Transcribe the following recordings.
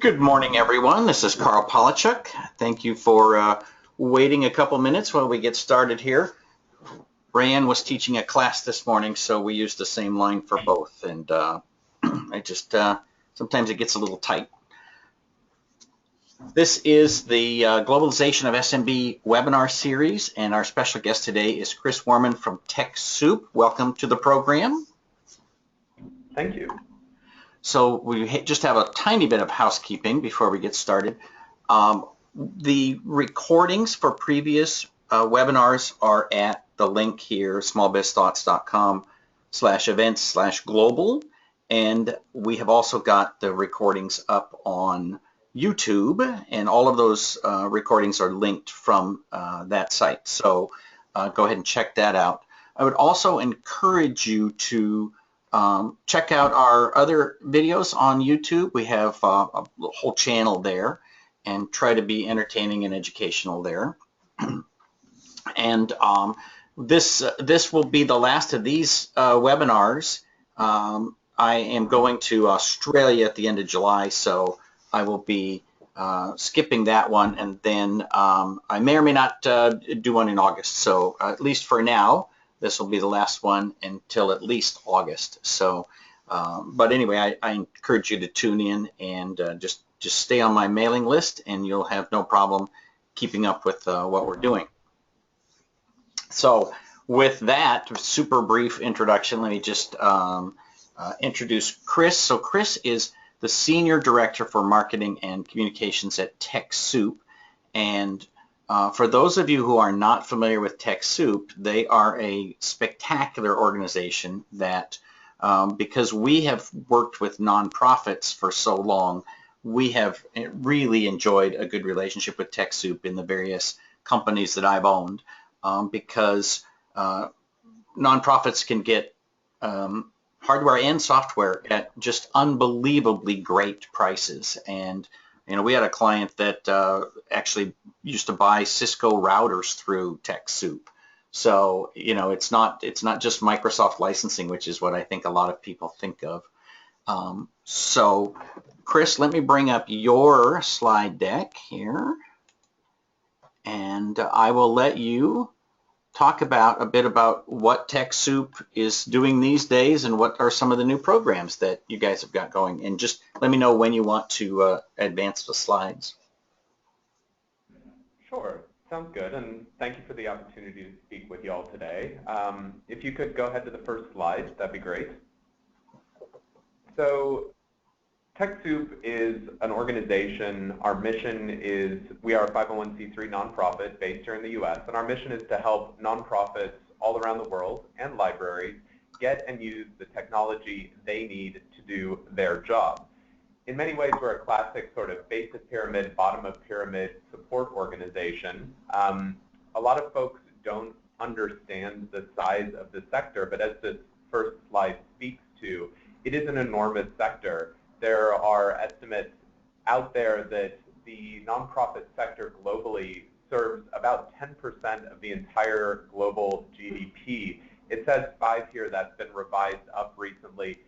Good morning, everyone. This is Carl Polachuk. Thank you for waiting a couple minutes while we get started here. Ryan was teaching a class this morning, so we used the same line for both, and I just sometimes it gets a little tight. This is the Globalization of SMB webinar series, and our special guest today is Chris Worman from TechSoup. Welcome to the program. Thank you. So we just have a tiny bit of housekeeping before we get started. The recordings for previous webinars are at the link here, smallbizthoughts.com/events/global, and we have also got the recordings up on YouTube, and all of those recordings are linked from that site. So go ahead and check that out. I would also encourage you to check out our other videos on YouTube. We have a whole channel there, and try to be entertaining and educational there. And this will be the last of these webinars. I am going to Australia at the end of July, so I will be skipping that one, and then I may or may not do one in August. So at least for now, this will be the last one until at least August. So, but anyway, I encourage you to tune in and just stay on my mailing list, and you'll have no problem keeping up with what we're doing. So with that super brief introduction, let me just introduce Chris. So Chris is the Senior Director for Marketing and Communications at TechSoup, and for those of you who are not familiar with TechSoup, they are a spectacular organization that, because we have worked with nonprofits for so long, we have really enjoyed a good relationship with TechSoup in the various companies that I've owned, because nonprofits can get hardware and software at just unbelievably great prices. And you know, we had a client that actually used to buy Cisco routers through TechSoup. So, you know, it's not just Microsoft licensing, which is what I think a lot of people think of. So, Chris, let me bring up your slide deck here, and I will let you talk about a bit about what TechSoup is doing these days and what are some of the new programs that you guys have got going. And just let me know when you want to advance the slides. Sure, sounds good, and thank you for the opportunity to speak with you all today. If you could go ahead to the first slide, that'd be great. So TechSoup is an organization. Our mission is, we are a 501c3 nonprofit based here in the US, and our mission is to help nonprofits all around the world and libraries get and use the technology they need to do their job. In many ways, we're a classic sort of base of pyramid, bottom of pyramid support organization. A lot of folks don't understand the size of the sector, but as this first slide speaks to, it is an enormous sector. There are estimates out there that the nonprofit sector globally serves about 10% of the entire global GDP. It says 5 here, that's been revised up recently.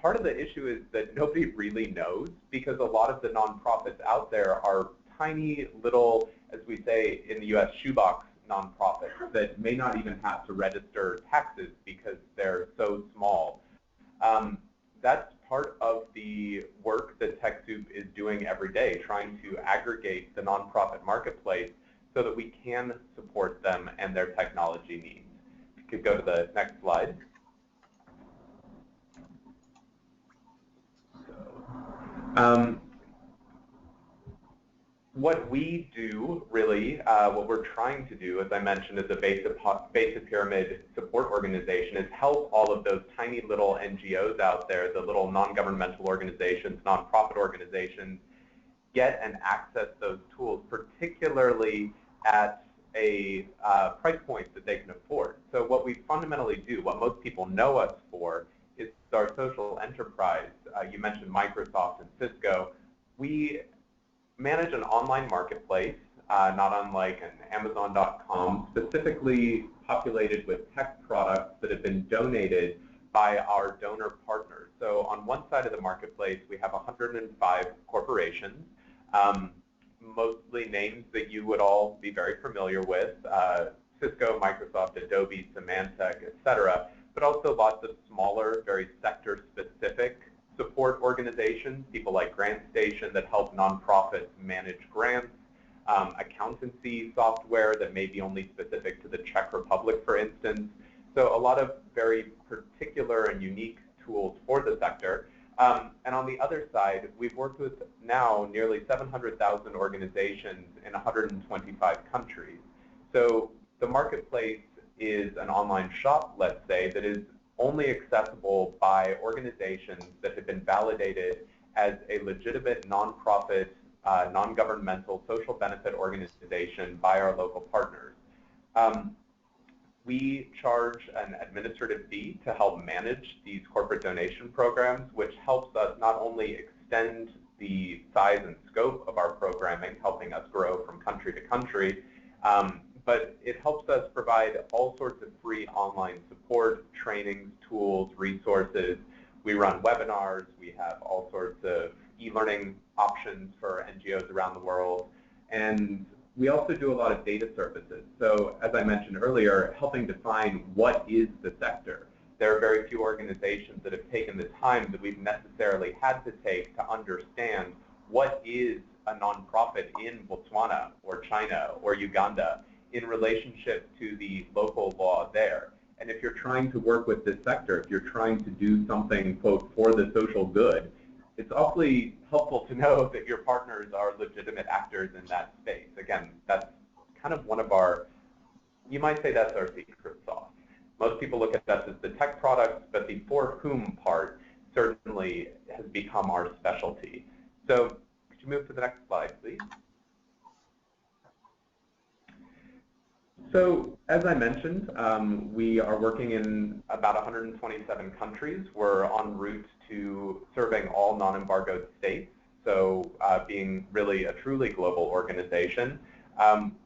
Part of the issue is that nobody really knows, because a lot of the nonprofits out there are tiny little, as we say in the US, shoebox nonprofits that may not even have to register taxes because they're so small. That's part of the work that TechSoup is doing every day, trying to aggregate the nonprofit marketplace so that we can support them and their technology needs. If you could go to the next slide. What we do, really, what we're trying to do, as I mentioned, as a base of pyramid support organization, is help all of those tiny little NGOs out there, the little non-governmental organizations, nonprofit organizations, get and access those tools, particularly at a price point that they can afford. So what we fundamentally do, what most people know us for, is our social enterprise. You mentioned Microsoft and Cisco. We manage an online marketplace, not unlike an Amazon.com, specifically populated with tech products that have been donated by our donor partners. So on one side of the marketplace, we have 105 corporations, mostly names that you would all be very familiar with, Cisco, Microsoft, Adobe, Symantec, et cetera, but also lots of smaller, very sector-specific support organizations, people like GrantStation that help nonprofits manage grants, accountancy software that may be only specific to the Czech Republic, for instance. So a lot of very particular and unique tools for the sector. And on the other side, we've worked with now nearly 700,000 organizations in 125 countries. So the marketplace is an online shop, let's say, that is only accessible by organizations that have been validated as a legitimate nonprofit, non-governmental social benefit organization by our local partners. We charge an administrative fee to help manage these corporate donation programs, which helps us not only extend the size and scope of our programming, helping us grow from country to country, but it helps us provide all sorts of free online support, trainings, tools, resources. We run webinars. We have all sorts of e-learning options for NGOs around the world. And we also do a lot of data services. So as I mentioned earlier, helping define what is the sector. There are very few organizations that have taken the time that we've necessarily had to take to understand what is a nonprofit in Botswana or China or Uganda in relationship to the local law there. And if you're trying to work with this sector, if you're trying to do something, quote, for the social good, it's awfully helpful to know that your partners are legitimate actors in that space. Again, that's kind of one of our, you might say that's our secret sauce. Most people look at us as the tech products, but the for whom part certainly has become our specialty. So could you move to the next slide, please? So as I mentioned, we are working in about 127 countries. We're en route to serving all non-embargoed states, so being really a truly global organization.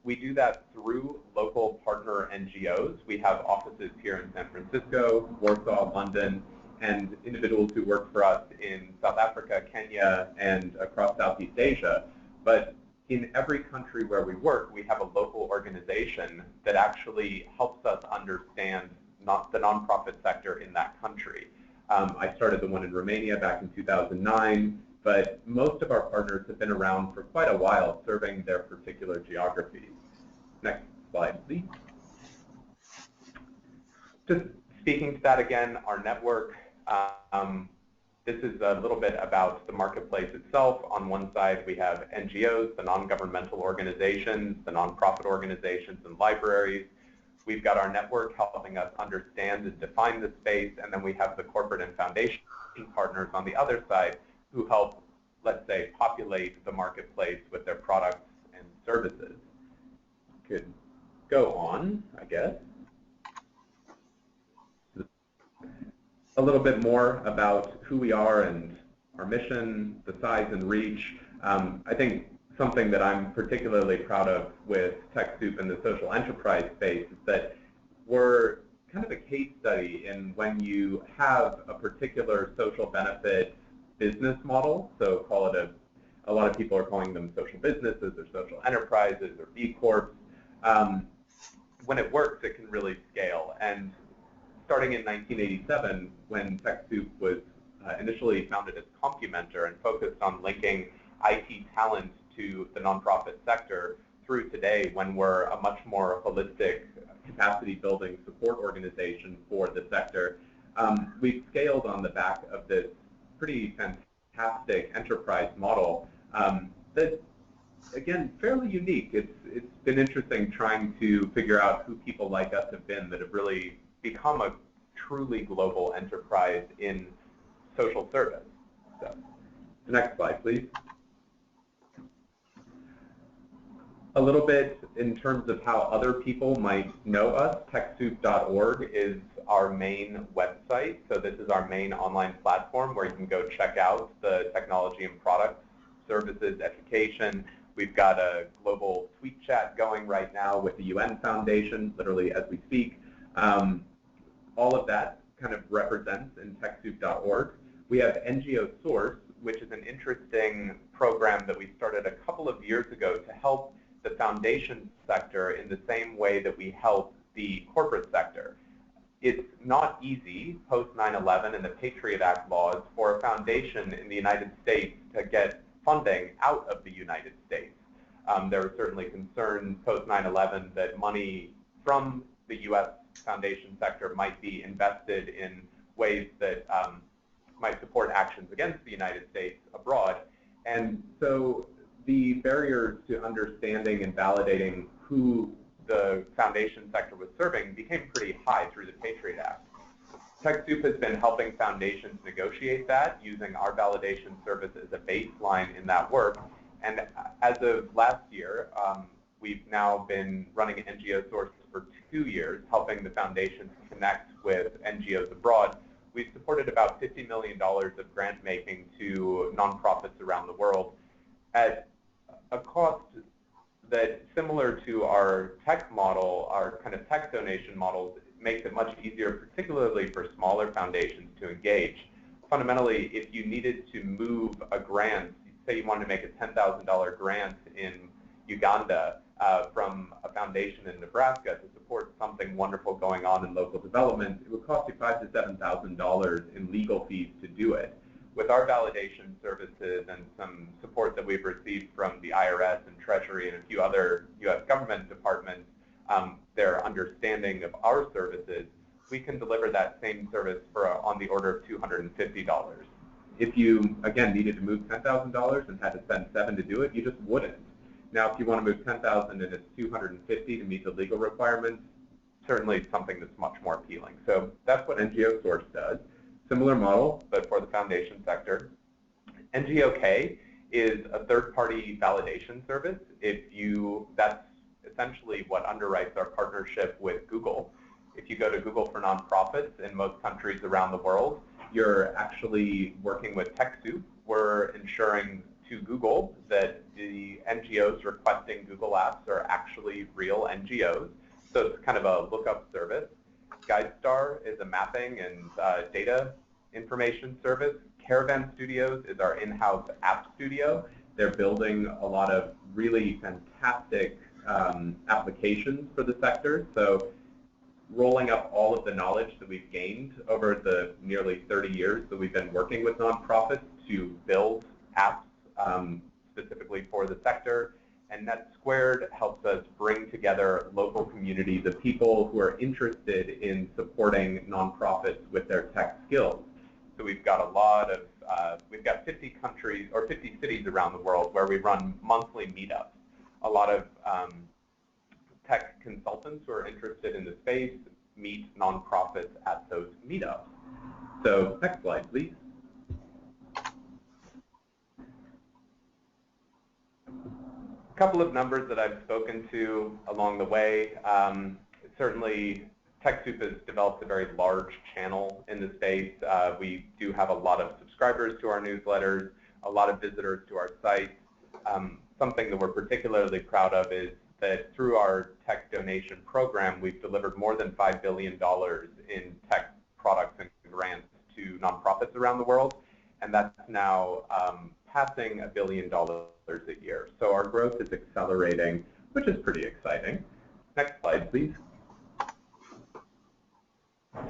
We do that through local partner NGOs. We have offices here in San Francisco, Warsaw, London, and individuals who work for us in South Africa, Kenya, and across Southeast Asia. But in every country where we work, we have a local organization that actually helps us understand the nonprofit sector in that country. I started the one in Romania back in 2009, but most of our partners have been around for quite a while serving their particular geographies. Next slide, please. Just speaking to that again, our network, this is a little bit about the marketplace itself. On one side, we have NGOs, the non-governmental organizations, the nonprofit organizations, and libraries. We've got our network helping us understand and define the space, and then we have the corporate and foundation partners on the other side who help, let's say, populate the marketplace with their products and services. Could go on, I guess. A little bit more about who we are and our mission, the size and reach. I think something that I'm particularly proud of with TechSoup and the social enterprise space is that we're kind of a case study in when you have a particular social benefit business model, so call it a lot of people are calling them social businesses or social enterprises or B Corps. When it works, it can really scale. And starting in 1987, when TechSoup was initially founded as Compumenter and focused on linking IT talent to the nonprofit sector, through today when we're a much more holistic capacity building support organization for the sector, we've scaled on the back of this pretty fantastic enterprise model that, again, fairly unique. It's been interesting trying to figure out who people like us have been that have really become a truly global enterprise in social service. So, the next slide, please. A little bit in terms of how other people might know us, TechSoup.org is our main website. So this is our main online platform where you can go check out the technology and products, services, education. We've got a global tweet chat going right now with the UN Foundation, literally as we speak. All of that kind of represents in TechSoup.org. We have NGO Source, which is an interesting program that we started a couple of years ago to help the foundation sector in the same way that we help the corporate sector. It's not easy, post 9/11 and the Patriot Act laws, for a foundation in the United States to get funding out of the United States. There were certainly concerns post 9/11 that money from the U.S. foundation sector might be invested in ways that might support actions against the United States abroad. And so the barriers to understanding and validating who the foundation sector was serving became pretty high through the Patriot Act. TechSoup has been helping foundations negotiate that, using our validation service as a baseline in that work. And as of last year, we've now been running NGO Source for 2 years, helping the foundations connect with NGOs abroad. We've supported about $50 million of grant making to nonprofits around the world at a cost that, similar to our tech model, our kind of tech donation models, makes it much easier, particularly for smaller foundations, to engage. Fundamentally, if you needed to move a grant, say you wanted to make a $10,000 grant in Uganda from a foundation in Nebraska to support something wonderful going on in local development, it would cost you $5,000 to $7,000 in legal fees to do it. With our validation services and some support that we've received from the IRS and Treasury and a few other U.S. government departments, their understanding of our services, we can deliver that same service for on the order of $250. If you, again, needed to move $10,000 and had to spend $7,000 to do it, you just wouldn't. Now, if you want to move $10,000 and it's $250 to meet the legal requirements, certainly something that's much more appealing. So that's what NGO Source does. Similar model, but for the foundation sector. NGOK is a third-party validation service. That's essentially what underwrites our partnership with Google. If you go to Google for Nonprofits in most countries around the world, you're actually working with TechSoup. We're ensuring to Google that the NGOs requesting Google Apps are actually real NGOs. So it's kind of a lookup service. GuideStar is a mapping and data information service. Caravan Studios is our in-house app studio. They're building a lot of really fantastic applications for the sector. So rolling up all of the knowledge that we've gained over the nearly 30 years that we've been working with nonprofits to build apps specifically for the sector. And Net Squared helps us bring together local communities of people who are interested in supporting nonprofits with their tech skills. So we've got a lot of, we've got 50 countries or 50 cities around the world where we run monthly meetups. A lot of tech consultants who are interested in the space meet nonprofits at those meetups. So next slide, please. A couple of numbers that I've spoken to along the way. Certainly, TechSoup has developed a very large channel in the space. We do have a lot of subscribers to our newsletters, a lot of visitors to our site. Something that we're particularly proud of is that through our tech donation program, we've delivered more than $5 billion in tech products and grants to nonprofits around the world, and that's now passing $1 billion a year. So our growth is accelerating, which is pretty exciting. Next slide, please.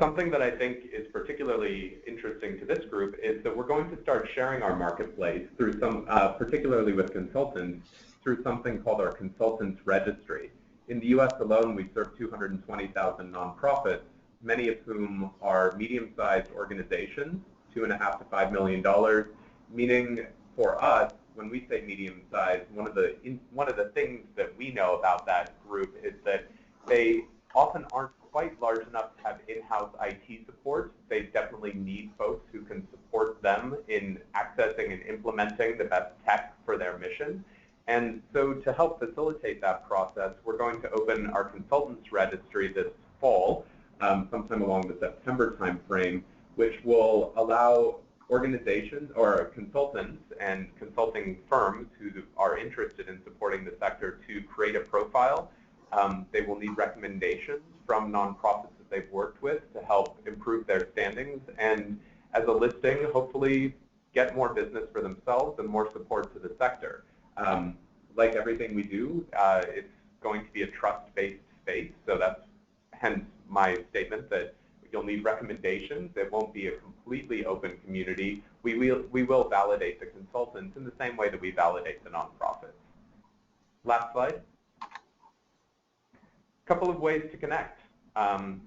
Something that I think is particularly interesting to this group is that we're going to start sharing our marketplace through some, particularly with consultants, through something called our Consultants Registry. In the US alone, we serve 220,000 nonprofits, many of whom are medium-sized organizations, $2.5 to $5 million, meaning for us, when we say medium-sized, one of the things that we know about that group is that they often aren't quite large enough to have in-house IT support. They definitely need folks who can support them in accessing and implementing the best tech for their mission. And so to help facilitate that process, we're going to open our Consultants Registry this fall, sometime along the September timeframe, which will allow organizations or consultants and consulting firms who are interested in supporting the sector to create a profile. They will need recommendations from nonprofits they've worked with to help improve their standings, and as a listing, hopefully get more business for themselves and more support to the sector. Like everything we do, it's going to be a trust-based space, so that's hence my statement that you'll need recommendations. It won't be a completely open community. We will validate the consultants in the same way that we validate the nonprofits. Last slide. A couple of ways to connect.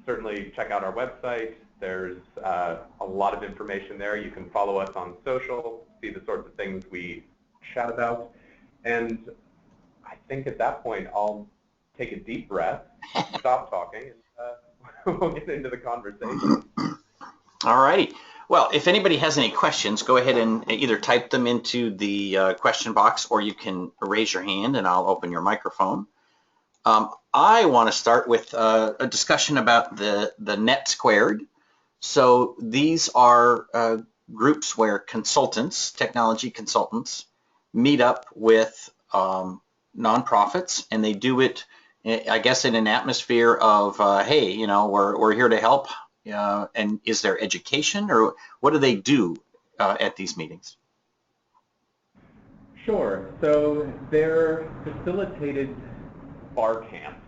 Certainly check out our website. There's a lot of information there. You can follow us on social, see the sorts of things we chat about. And I think at that point, I'll take a deep breath, stop talking, and we'll get into the conversation. All righty. Well, if anybody has any questions, go ahead and either type them into the question box, or you can raise your hand and I'll open your microphone. I want to start with a discussion about the Net Squared. So these are groups where consultants, technology consultants, meet up with nonprofits, and they do it, I guess, in an atmosphere of, hey, you know, we're here to help. And is there education, or what do they do at these meetings? Sure. So they're facilitated bar camps.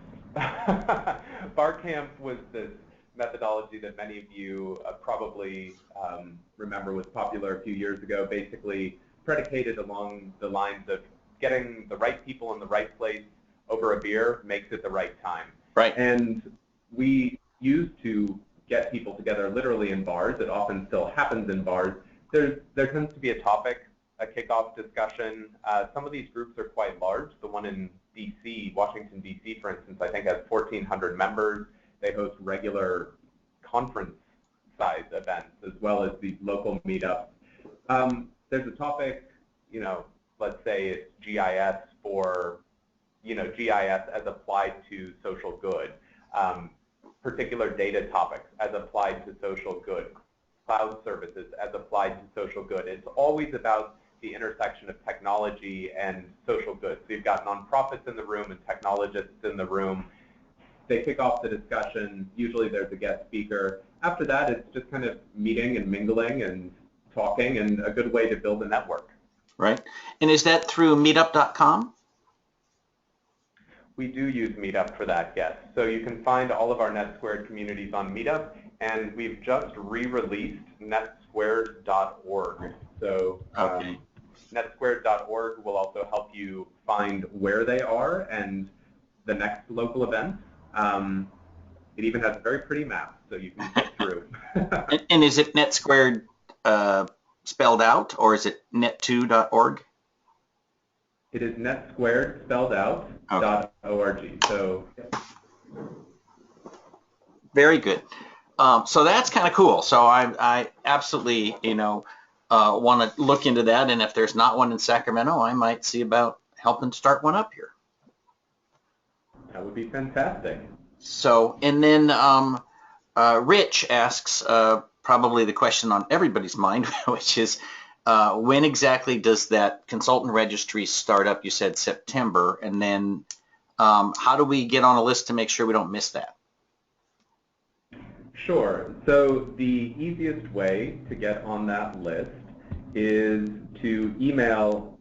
Bar camp was this methodology that many of you probably remember was popular a few years ago, basically predicated along the lines of getting the right people in the right place over a beer makes it the right time. Right. And we used to get people together literally in bars. It often still happens in bars. There tends to be a topic, a kickoff discussion. Some of these groups are quite large. The one in DC, Washington, DC, for instance, I think has 1,400 members. They host regular conference-sized events as well as these local meetups. There's a topic, you know, let's say it's GIS for, you know, GIS as applied to social good. Particular data topics as applied to social good, cloud services as applied to social good. It's always about the intersection of technology and social good. So you've got nonprofits in the room and technologists in the room. They kick off the discussion. Usually there's a guest speaker. After that, it's just kind of meeting and mingling and talking, and a good way to build a network. Right. And is that through meetup.com? We do use Meetup for that, yes. So you can find all of our NetSquared communities on Meetup, and we've just re-released netsquared.org. So netsquared.org will also help you find where they are and the next local events. It even has a very pretty map, so you can click through. And is it NetSquared spelled out, or is it net2.org? It is NetSquared spelled out. Okay. .org. So very good. So that's kind of cool. So I absolutely, you know, want to look into that. And if there's not one in Sacramento, I might see about helping start one up here. That would be fantastic. So, and then Rich asks probably the question on everybody's mind, which is, when exactly does that consultant registry start up? You said September, and then how do we get on a list to make sure we don't miss that? Sure. So the easiest way to get on that list is to email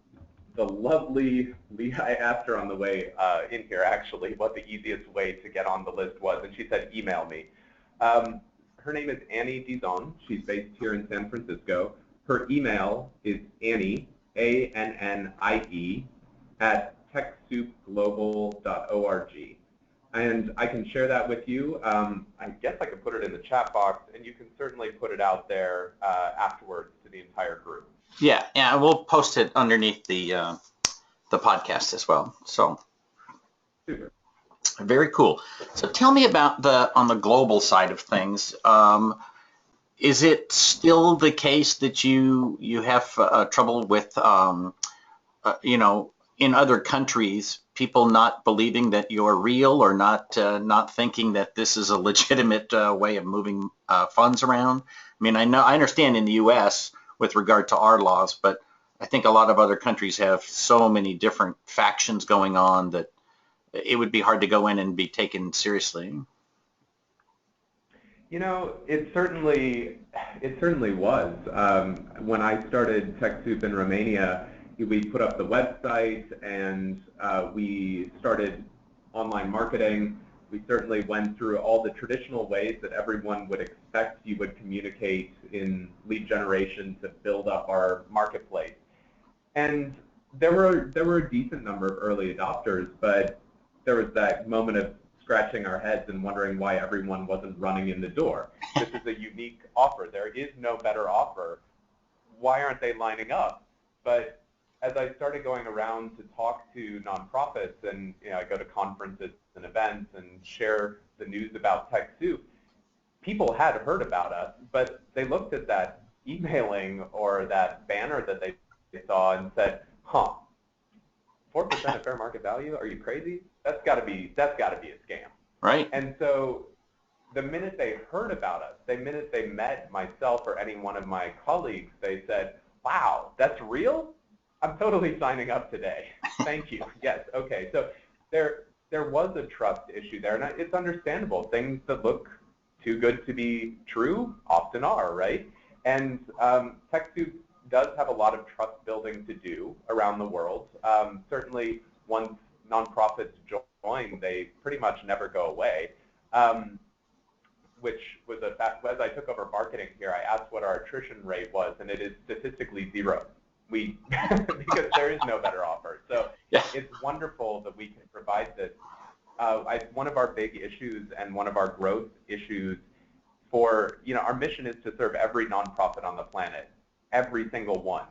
the lovely Lee. I asked her on the way in here, actually, what the easiest way to get on the list was, and she said, email me. Her name is Annie Dizon. She's based here in San Francisco. Her email is Annie, A-N-N-I-E, at TechSoupGlobal.org. And I can share that with you. I guess I could put it in the chat box, and you can certainly put it out there afterwards to the entire group. Yeah, we'll post it underneath the podcast as well. So, super. Very cool. So tell me about on the global side of things. Is it still the case that you have trouble with, you know, in other countries, people not believing that you're real, or not thinking that this is a legitimate way of moving funds around? I mean, I understand in the U.S. with regard to our laws, but I think a lot of other countries have so many different factions going on that it would be hard to go in and be taken seriously. You know, it certainly was. When I started TechSoup in Romania, we put up the website and we started online marketing. We certainly went through all the traditional ways that everyone would expect you would communicate in lead generation to build up our marketplace. And there were a decent number of early adopters, but there was that moment of scratching our heads and wondering why everyone wasn't running in the door. This is a unique offer. There is no better offer. Why aren't they lining up? But as I started going around to talk to nonprofits, and I go to conferences and events and share the news about TechSoup, people had heard about us, but they looked at that emailing or that banner that they saw and said, huh, 4% of fair market value? Are you crazy? That's got to be a scam. Right. And so the minute they heard about us, the minute they met myself or any one of my colleagues, they said, wow, that's real? I'm totally signing up today. Thank you. Yes. Okay. So there was a trust issue there, and it's understandable. Things that look too good to be true often are, right? And TechSoup does have a lot of trust building to do around the world. Certainly, once nonprofits join, they pretty much never go away, which was a fact. As I took over marketing here, I asked what our attrition rate was, and it is statistically 0. Because there is no better offer. So yeah. It's wonderful that we can provide this. One of our big issues and one of our growth issues for, our mission is to serve every nonprofit on the planet, every single one.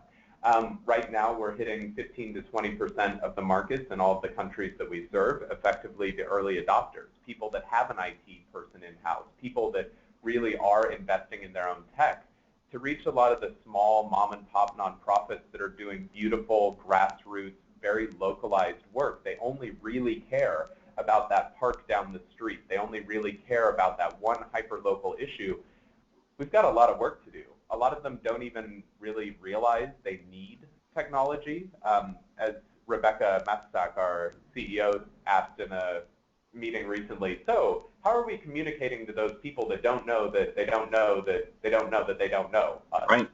Right now, we're hitting 15 to 20% of the markets in all of the countries that we serve, effectively the early adopters, people that have an IT person in-house, people that really are investing in their own tech. To reach a lot of the small mom-and-pop nonprofits that are doing beautiful, grassroots, very localized work, they only really care about that park down the street. They only really care about that one hyper-local issue. We've got a lot of work to do. A lot of them don't even really realize they need technology. As Rebecca Matzak, our CEO, asked in a meeting recently, so how are we communicating to those people that don't know that they don't know that they don't know that they don't know us? Right.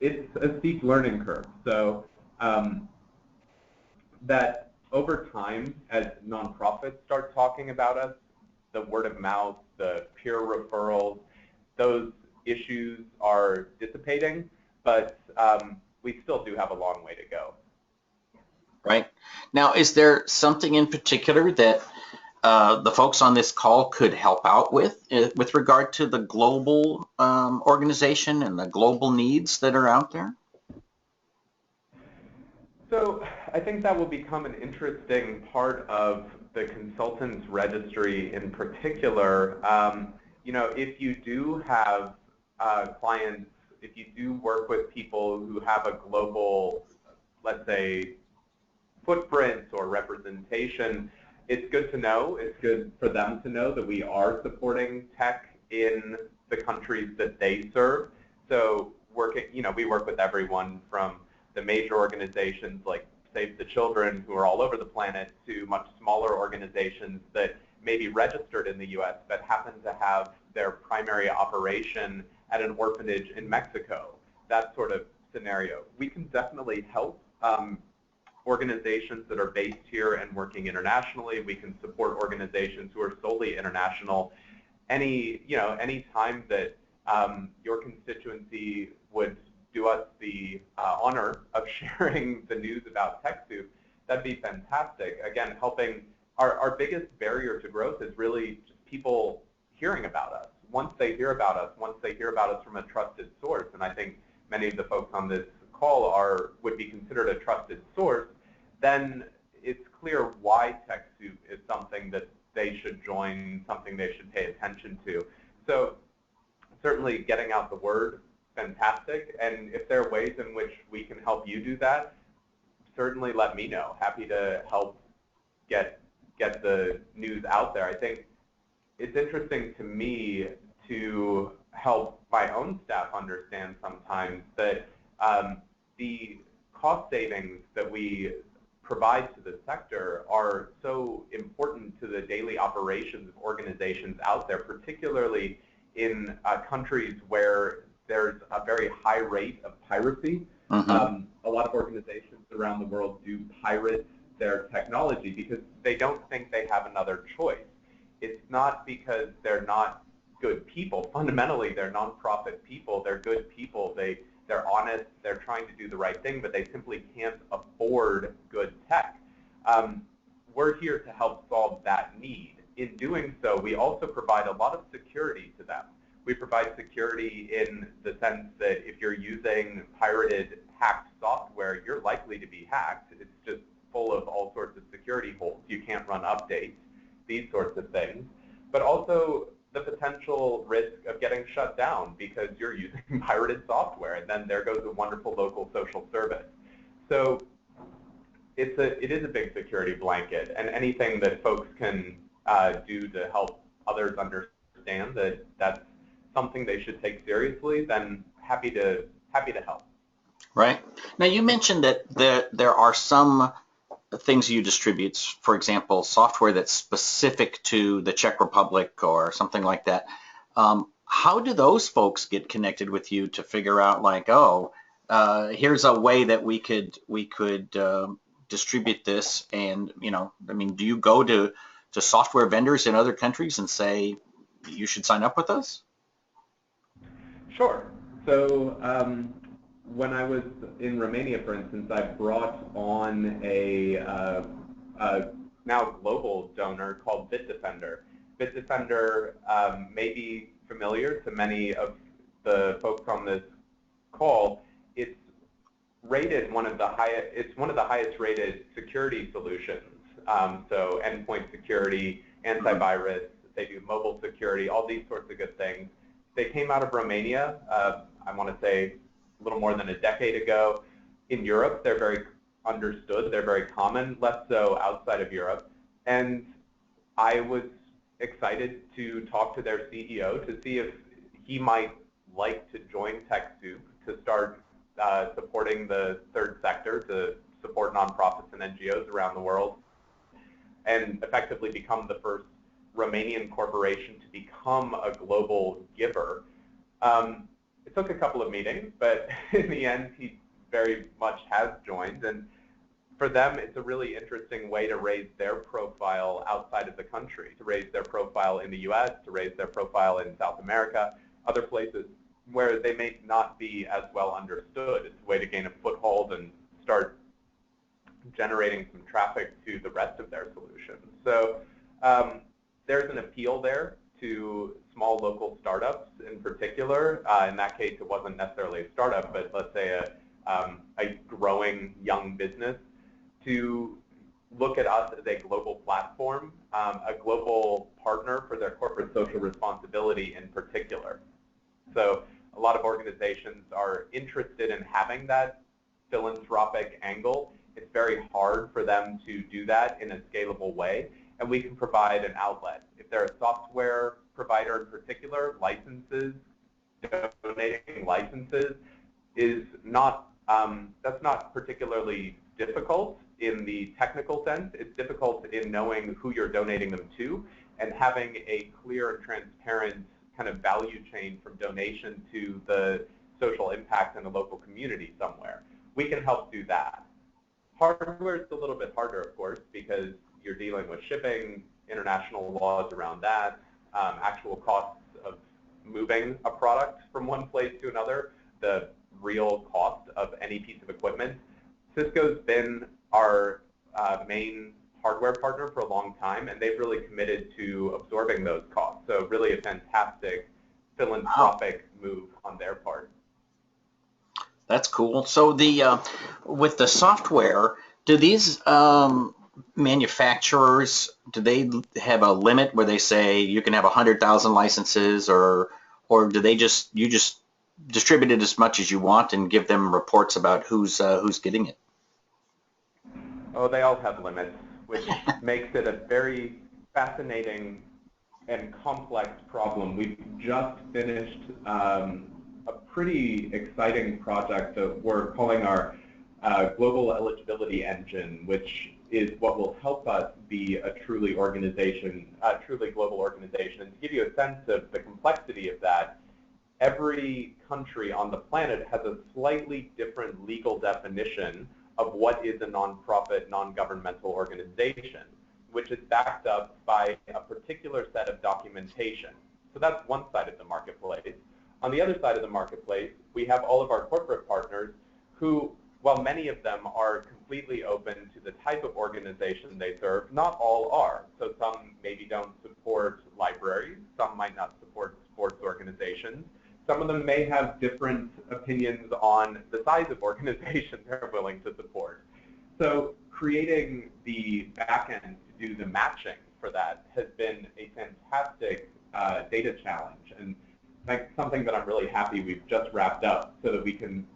It's a steep learning curve. So that over time, as nonprofits start talking about us, the word of mouth, the peer referrals, those issues are dissipating, but we still do have a long way to go. Right. Now, is there something in particular that the folks on this call could help out with regard to the global organization and the global needs that are out there? So I think that will become an interesting part of the consultants registry in particular. If you do have clients, if you do work with people who have a global, let's say, footprint or representation, it's good to know. It's good for them to know that we are supporting tech in the countries that they serve. So we work with everyone from the major organizations like Save the Children, who are all over the planet, to much smaller organizations that may be registered in the US but happen to have their primary operation at an orphanage in Mexico, that sort of scenario. We can definitely help organizations that are based here and working internationally. We can support organizations who are solely international. Any time that your constituency would do us the honor of sharing the news about TechSoup, that'd be fantastic. Again, helping. Our biggest barrier to growth is really just people hearing about us. Once they hear about us from a trusted source, and I think many of the folks on this call would be considered a trusted source, then it's clear why TechSoup is something that they should join, something they should pay attention to. So certainly getting out the word, fantastic. And if there are ways in which we can help you do that, certainly let me know. Happy to help get the news out there. I think it's interesting to me to help my own staff understand sometimes that the cost savings that we provide to the sector are so important to the daily operations of organizations out there, particularly in countries where there's a very high rate of piracy. A lot of organizations around the world do pirate their technology because they don't think they have another choice. It's not because they're not good people. Fundamentally, they're nonprofit people. They're good people. They're honest. They're trying to do the right thing, but they simply can't afford good tech. We're here to help solve that need. In doing so, we also provide a lot of security to them. We provide security in the sense that if you're using pirated, hacked software, you're likely to be hacked. It's just full of all sorts of security holes. You can't run updates, these sorts of things. But also the potential risk of getting shut down because you're using pirated software, and then there goes a wonderful local social service. So it is a big security blanket, and anything that folks can do to help others understand that that's something they should take seriously, then happy to help. Right. Now, you mentioned that there are some things you distribute, for example, software that's specific to the Czech Republic or something like that. How do those folks get connected with you to figure out, like, oh, here's a way that we could distribute this? And, you know, I mean, do you go to software vendors in other countries and say, you should sign up with us? Sure. So when I was in Romania, for instance, I brought on a now global donor called Bitdefender. Bitdefender may be familiar to many of the folks on this call. It's rated it's one of the highest rated security solutions. So endpoint security, antivirus, they do mobile security, all these sorts of good things. They came out of Romania, I want to say a little more than a decade ago. In Europe, they're very understood, they're very common, less so outside of Europe. And I was excited to talk to their CEO to see if he might like to join TechSoup to start supporting the third sector, to support nonprofits and NGOs around the world, and effectively become the first Romanian corporation to become a global giver. It took a couple of meetings, but in the end, he very much has joined. And for them, it's a really interesting way to raise their profile outside of the country, to raise their profile in the US, to raise their profile in South America, other places where they may not be as well understood. It's a way to gain a foothold and start generating some traffic to the rest of their solutions. So there's an appeal there to small local startups in particular. In that case, it wasn't necessarily a startup, but let's say a growing young business, to look at us as a global platform, a global partner for their corporate social responsibility in particular. So a lot of organizations are interested in having that philanthropic angle. It's very hard for them to do that in a scalable way, and we can provide an outlet. If they're a software provider in particular, licenses, donating licenses is not, that's not particularly difficult in the technical sense. It's difficult in knowing who you're donating them to and having a clear and transparent kind of value chain from donation to the social impact in the local community somewhere. We can help do that. Hardware is a little bit harder, of course, because you're dealing with shipping, international laws around that, actual costs of moving a product from one place to another, the real cost of any piece of equipment. Cisco's been our main hardware partner for a long time, and they've really committed to absorbing those costs. So really a fantastic philanthropic move on their part. That's cool. So the with the software, do these manufacturers, do they have a limit where they say you can have 100,000 licenses, or do they just distribute it as much as you want and give them reports about who's getting it? Oh, they all have limits, which makes it a very fascinating and complex problem. We've just finished a pretty exciting project that we're calling our global eligibility engine, which is what will help us be a truly global organization. And to give you a sense of the complexity of that, every country on the planet has a slightly different legal definition of what is a nonprofit, non-governmental organization, which is backed up by a particular set of documentation. So that's one side of the marketplace. On the other side of the marketplace, we have all of our corporate partners who, while many of them are completely open to the type of organization they serve, not all are. So some maybe don't support libraries, some might not support sports organizations. Some of them may have different opinions on the size of organization they're willing to support. So creating the backend to do the matching for that has been a fantastic data challenge, and something that I'm really happy we've just wrapped up so that we can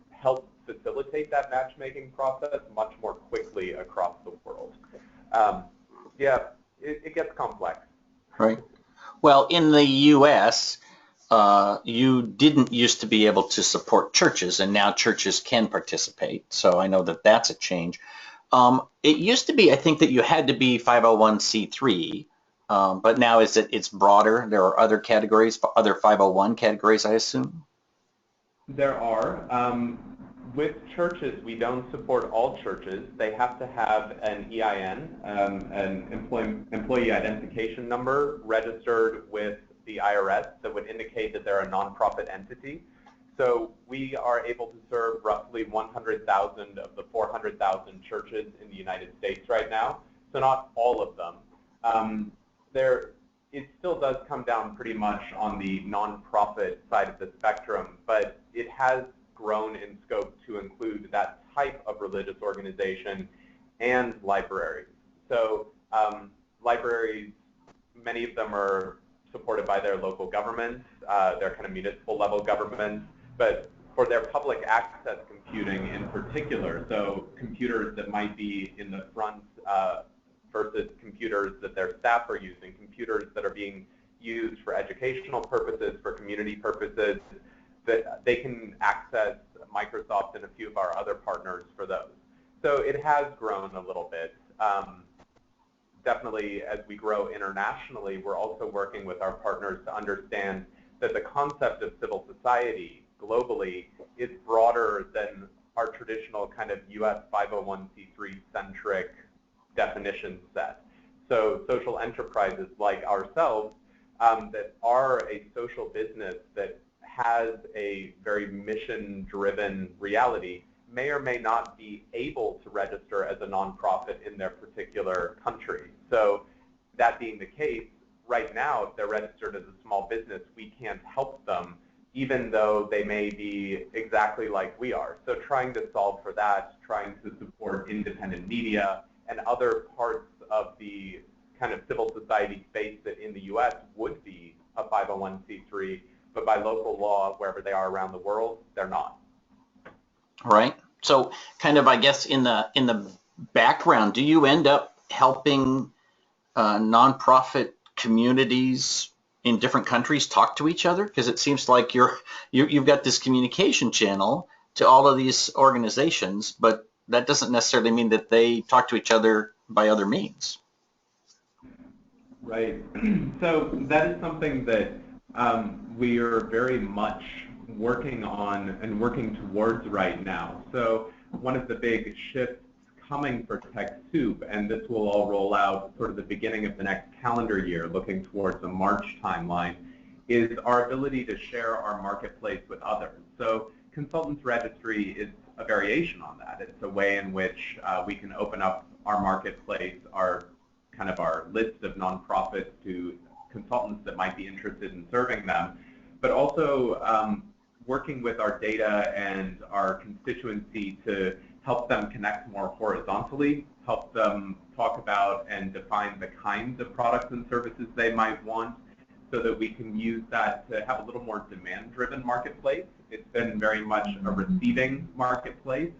help facilitate that matchmaking process much more quickly across the world. Yeah, it gets complex. Right. Well, in the U.S., you didn't used to be able to support churches, and now churches can participate. So I know that that's a change. It used to be, I think, that you had to be 501c3, but now it's broader. There are other categories, other 501 categories, I assume? There are. With churches, we don't support all churches. They have to have an EIN, an employee identification number, registered with the IRS that would indicate that they're a nonprofit entity. So we are able to serve roughly 100,000 of the 400,000 churches in the United States right now. So not all of them. It still does come down pretty much on the nonprofit side of the spectrum, but it has grown in scope to include that type of religious organization and libraries. So libraries, many of them are supported by their local governments, their kind of municipal level governments, but for their public access computing in particular, so computers that might be in the front versus computers that their staff are using, computers that are being used for educational purposes, for community purposes, that they can access Microsoft and a few of our other partners for those. So it has grown a little bit. Definitely, as we grow internationally, we're also working with our partners to understand that the concept of civil society globally is broader than our traditional kind of US 501c3 centric definition set. So social enterprises like ourselves that are a social business that has a very mission-driven reality may or may not be able to register as a nonprofit in their particular country. So that being the case, right now, if they're registered as a small business, we can't help them, even though they may be exactly like we are. So trying to solve for that, trying to support independent media and other parts of the kind of civil society space that in the US would be a 501c3, but by local law, wherever they are around the world, they're not. Right. So kind of, I guess, in the background, do you end up helping nonprofit communities in different countries talk to each other? Because it seems like you've got this communication channel to all of these organizations, but that doesn't necessarily mean that they talk to each other by other means. Right. So that is something that we are very much working on and working towards right now. So one of the big shifts coming for TechSoup, and this will all roll out sort of the beginning of the next calendar year, looking towards a March timeline, is our ability to share our marketplace with others. So Consultants Registry is a variation on that. It's a way in which we can open up our marketplace, our list of nonprofits to consultants that might be interested in serving them, but also working with our data and our constituency to help them connect more horizontally, help them talk about and define the kinds of products and services they might want, so that we can use that to have a little more demand-driven marketplace. It's been very much a receiving marketplace.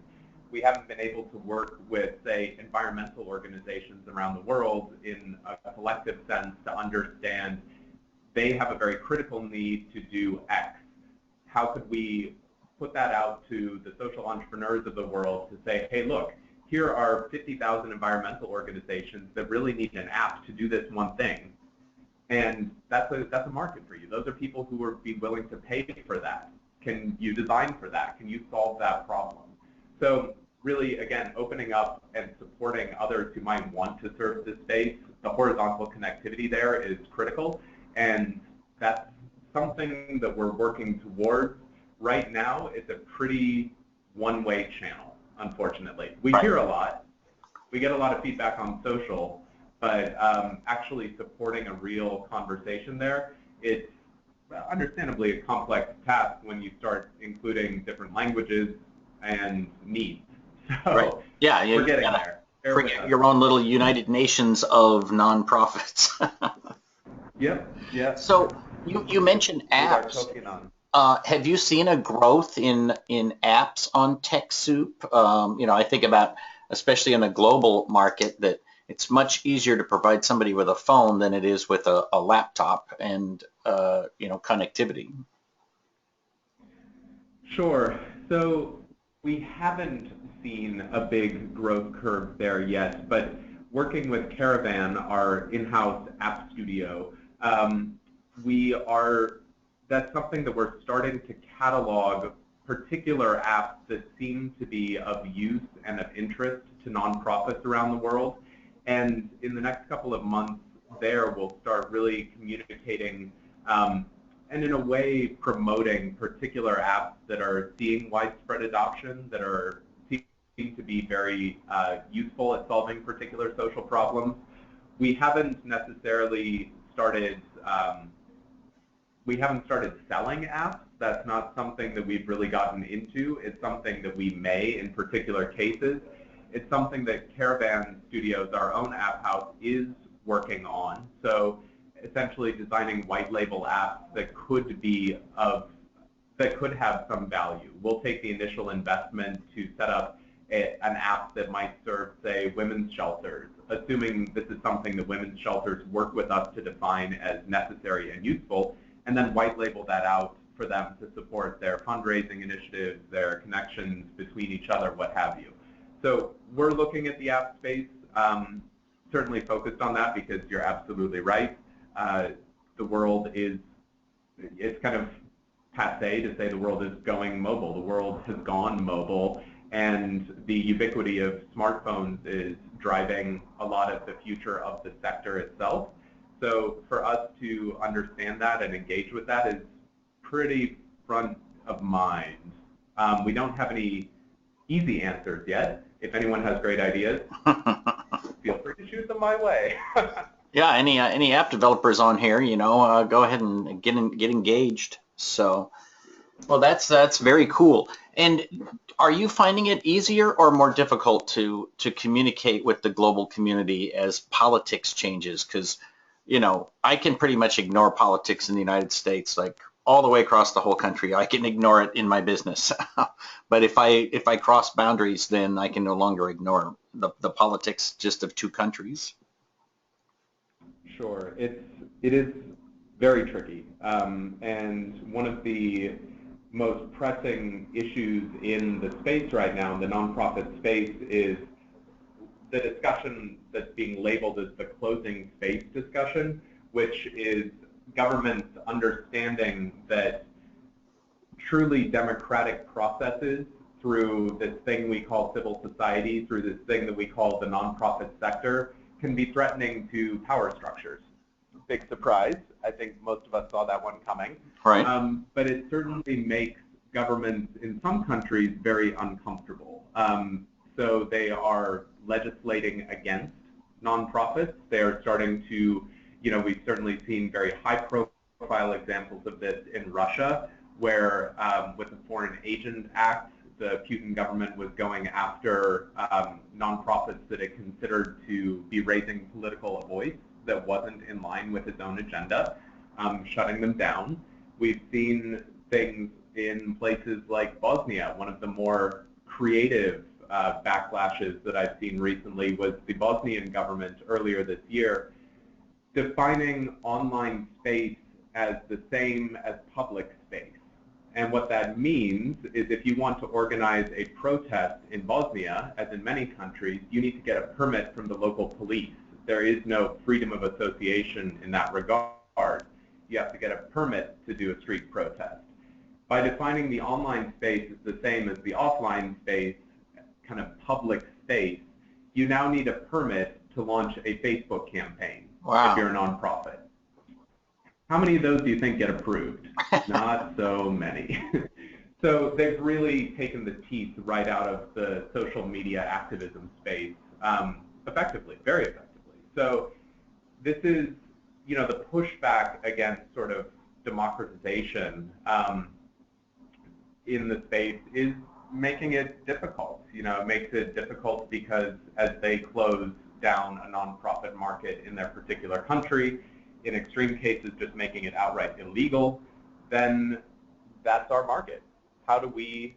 We haven't been able to work with, say, environmental organizations around the world in a collective sense to understand they have a very critical need to do X. How could we put that out to the social entrepreneurs of the world to say, hey, look, here are 50,000 environmental organizations that really need an app to do this one thing. And that's a market for you. Those are people who would be willing to pay for that. Can you design for that? Can you solve that problem? So really, again, opening up and supporting others who might want to serve this space, the horizontal connectivity there is critical. And that's something that we're working towards. Right now, it's a pretty one-way channel, unfortunately. We hear a lot. We get a lot of feedback on social, but actually supporting a real conversation there, it's understandably a complex task when you start including different languages and needs. So yeah, we're getting there. Create your own little United Nations of nonprofits. Yep. So you mentioned apps. Have you seen a growth in apps on TechSoup? I think about, especially in a global market, that it's much easier to provide somebody with a phone than it is with a laptop and connectivity. Sure. So we haven't seen a big growth curve there yet, but working with Caravan, our in-house app studio, that's something that we're starting to catalog particular apps that seem to be of use and of interest to nonprofits around the world. And in the next couple of months there, we'll start really communicating and in a way promoting particular apps that are seeing widespread adoption, that are seem to be very useful at solving particular social problems. We haven't necessarily started selling apps. That's not something that we've really gotten into. It's something that we may in particular cases. It's something that Caravan Studios, our own app house, is working on. So essentially designing white label apps that could have some value. We'll take the initial investment to set up an app that might serve, say, women's shelters, assuming this is something that women's shelters work with us to define as necessary and useful, and then white label that out for them to support their fundraising initiatives, their connections between each other, what have you. So we're looking at the app space, certainly focused on that because you're absolutely right. The world it's kind of passé to say the world is going mobile. The world has gone mobile, and the ubiquity of smartphones is driving a lot of the future of the sector itself. So for us to understand that and engage with that is pretty front of mind. We don't have any easy answers yet. If anyone has great ideas, feel free to shoot them my way. Yeah, any app developers on here, go ahead and get engaged. So, well, that's very cool. And are you finding it easier or more difficult to communicate with the global community as politics changes? Because, I can pretty much ignore politics in the United States, like all the way across the whole country. I can ignore it in my business. But if I cross boundaries, then I can no longer ignore the politics just of two countries. Sure, it is very tricky, and one of the most pressing issues in the space right now, in the nonprofit space, is the discussion that's being labeled as the closing space discussion, which is governments understanding that truly democratic processes through this thing we call civil society, through this thing that we call the nonprofit sector, can be threatening to power structures. Big surprise. I think most of us saw that one coming. Right. But it certainly makes governments in some countries very uncomfortable. So they are legislating against nonprofits. They are starting to, we've certainly seen very high-profile examples of this in Russia, where with the Foreign Agent Act, the Putin government was going after nonprofits that it considered to be raising political voice that wasn't in line with its own agenda, shutting them down. We've seen things in places like Bosnia. One of the more creative backlashes that I've seen recently was the Bosnian government earlier this year defining online space as the same as public space. And what that means is if you want to organize a protest in Bosnia, as in many countries, you need to get a permit from the local police. There is no freedom of association in that regard. You have to get a permit to do a street protest. By defining the online space as the same as the offline space, kind of public space, you now need a permit to launch a Facebook campaign. Wow. If you're a nonprofit. How many of those do you think get approved? Not so many. So they've really taken the teeth right out of the social media activism space effectively, very effectively. So this is, you know, the pushback against sort of democratization in the space is making it difficult. You know, it makes it difficult because as they close down a nonprofit market in their particular country, in extreme cases just making it outright illegal, then that's our market. How do we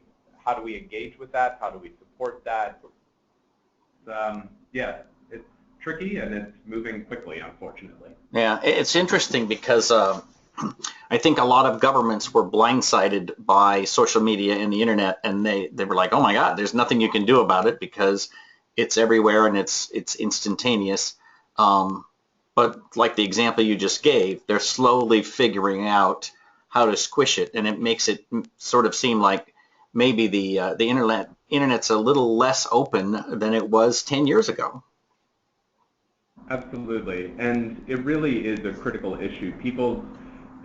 engage with that? How do we support that? Yeah, it's tricky and it's moving quickly, unfortunately. Yeah, it's interesting because I think a lot of governments were blindsided by social media and the internet, and they were like, oh my God, there's nothing you can do about it because it's everywhere and it's instantaneous. But like the example you just gave, they're slowly figuring out how to squish it, and it makes it sort of seem like maybe the internet's a little less open than it was 10 years ago. Absolutely, and it really is a critical issue. People's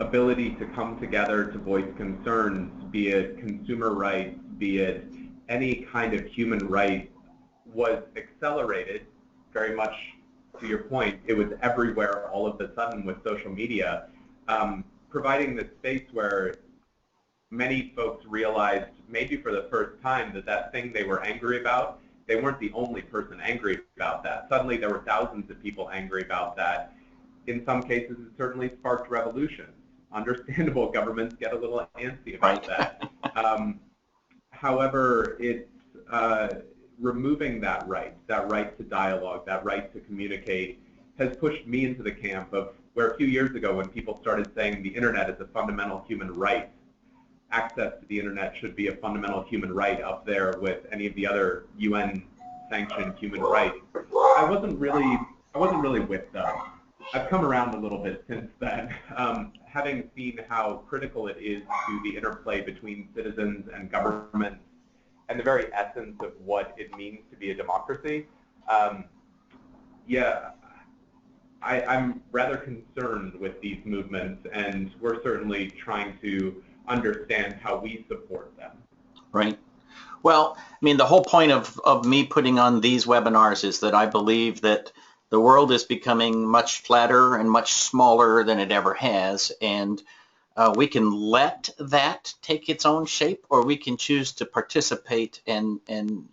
ability to come together to voice concerns, be it consumer rights, be it any kind of human right, was accelerated very much. To your point, it was everywhere all of a sudden with social media, providing this space where many folks realized, maybe for the first time, that that thing they were angry about, they weren't the only person angry about that. Suddenly there were thousands of people angry about that. In some cases, it certainly sparked revolutions. Understandable, governments get a little antsy about that. However, it's removing that right to dialogue, that right to communicate, has pushed me into the camp of where a few years ago when people started saying the internet is a fundamental human right, access to the internet should be a fundamental human right up there with any of the other UN-sanctioned human rights, I wasn't really with them. I've come around a little bit since then, having seen how critical it is to the interplay between citizens and governments and the very essence of what it means to be a democracy. Yeah, I'm rather concerned with these movements, and we're certainly trying to understand how we support them. Right. Well, I mean, the whole point of me putting on these webinars is that I believe that the world is becoming much flatter and much smaller than it ever has, and we can let that take its own shape, or we can choose to participate and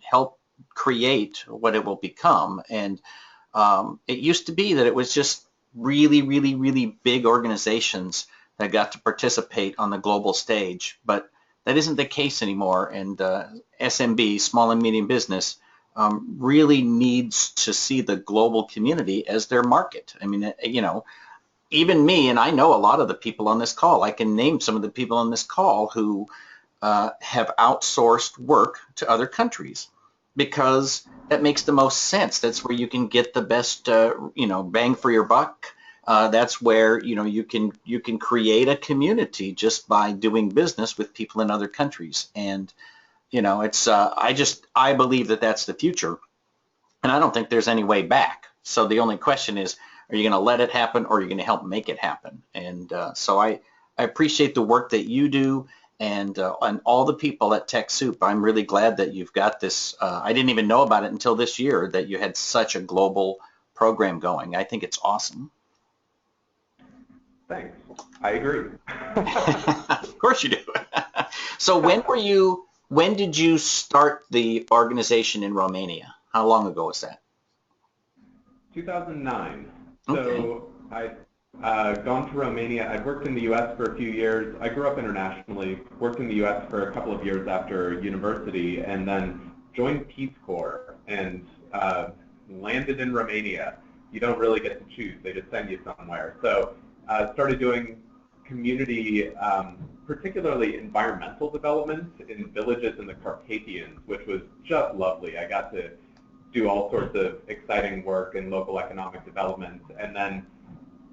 help create what it will become. And it used to be that it was just really, really, really big organizations that got to participate on the global stage, but that isn't the case anymore. And SMB, small and medium business, really needs to see the global community as their market. I mean, you know, even me, and I know a lot of the people on this call, I can name some of the people on this call who have outsourced work to other countries because that makes the most sense. That's where you can get the best, you know, bang for your buck. That's where, you know, you can create a community just by doing business with people in other countries. And, you know, it's I believe that that's the future, and I don't think there's any way back. So the only question is, are you going to let it happen, or are you going to help make it happen? And so I appreciate the work that you do, and all the people at TechSoup. I'm really glad that you've got this. I didn't even know about it until this year, that you had such a global program going. I think it's awesome. Thanks. I agree. Of course you do. So when did you start the organization in Romania? How long ago was that? 2009. Okay. So I'd gone to Romania. I'd worked in the U.S. for a few years. I grew up internationally, worked in the U.S. for a couple of years after university, and then joined Peace Corps and landed in Romania. You don't really get to choose. They just send you somewhere. So started doing community, particularly environmental development in villages in the Carpathians, which was just lovely. I got to do all sorts of exciting work in local economic development. And then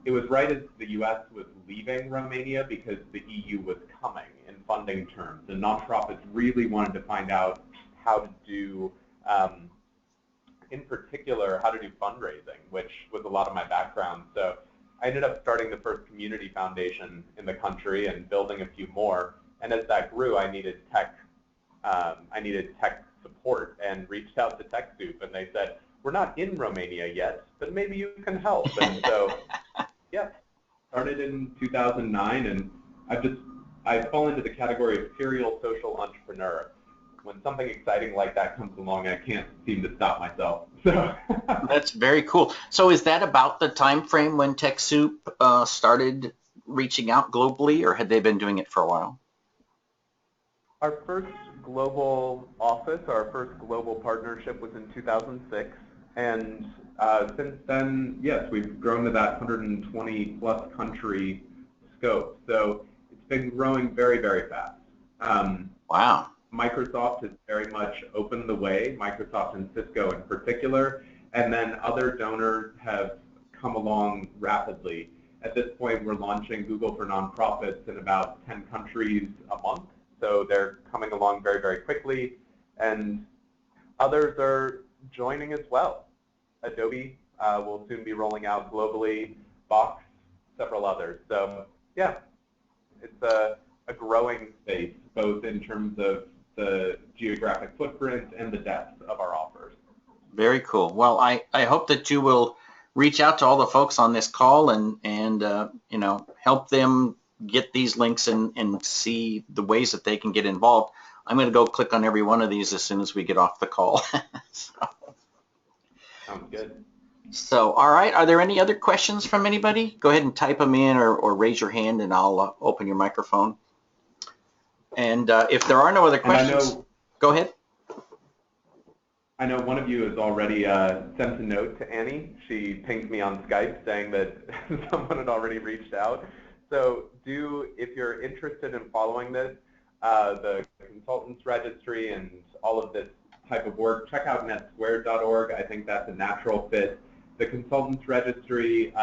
it was right as the U.S. was leaving Romania because the EU was coming in funding terms. And nonprofits really wanted to find out how to do, in particular, how to do fundraising, which was a lot of my background. So I ended up starting the first community foundation in the country and building a few more. And as that grew, I needed tech support and reached out to TechSoup, and they said, we're not in Romania yet, but maybe you can help. And so, yeah, started in 2009, and I fall into the category of serial social entrepreneur. When something exciting like that comes along, I can't seem to stop myself. So That's very cool. So is that about the time frame when TechSoup started reaching out globally, or had they been doing it for a while? our first global office, our first global partnership was in 2006. And since then, yes, we've grown to that 120 plus country scope. So it's been growing very, very fast. Wow. Microsoft has very much opened the way, Microsoft and Cisco in particular, and then other donors have come along rapidly. At this point, we're launching Google for Nonprofits in about 10 countries a month, so they're coming along very, very quickly, and others are joining as well. Adobe will soon be rolling out globally, Box, several others. So yeah, it's a growing space, both in terms of the geographic footprint and the depth of our offers. Very cool. Well, I hope that you will reach out to all the folks on this call and you know, help them get these links and see the ways that they can get involved. I'm going to go click on every one of these as soon as we get off the call. Sounds good. So, all right. Are there any other questions from anybody? Go ahead and type them in or raise your hand, and I'll open your microphone. And if there are no other questions, go ahead. I know one of you has already sent a note to Annie. She pinged me on Skype saying that someone had already reached out. So if you're interested in following this, the consultants registry and all of this type of work, check out netsquared.org. I think that's a natural fit. The consultants registry,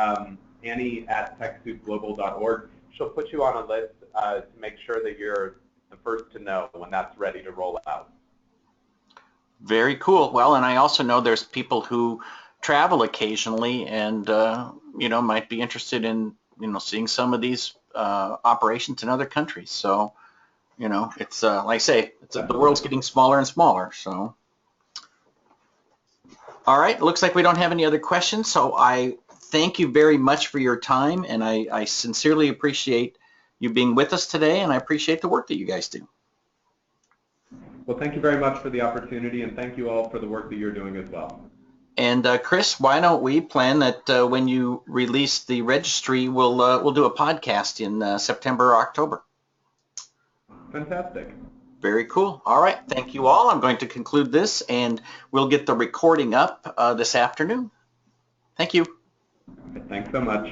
Annie at TechSoupGlobal.org, she'll put you on a list to make sure that you're the first to know when that's ready to roll out. Very cool. Well, and I also know there's people who travel occasionally and you know, might be interested in, you know, seeing some of these operations in other countries. So, you know, it's like I say, the world's getting smaller and smaller. So, all right. It looks like we don't have any other questions. So I thank you very much for your time, and I sincerely appreciate you being with us today, and I appreciate the work that you guys do. Well, thank you very much for the opportunity, and thank you all for the work that you're doing as well. And Chris, why don't we plan that when you release the registry, we'll do a podcast in September or October. Fantastic. Very cool. All right. Thank you all. I'm going to conclude this, and we'll get the recording up this afternoon. Thank you. Thanks so much.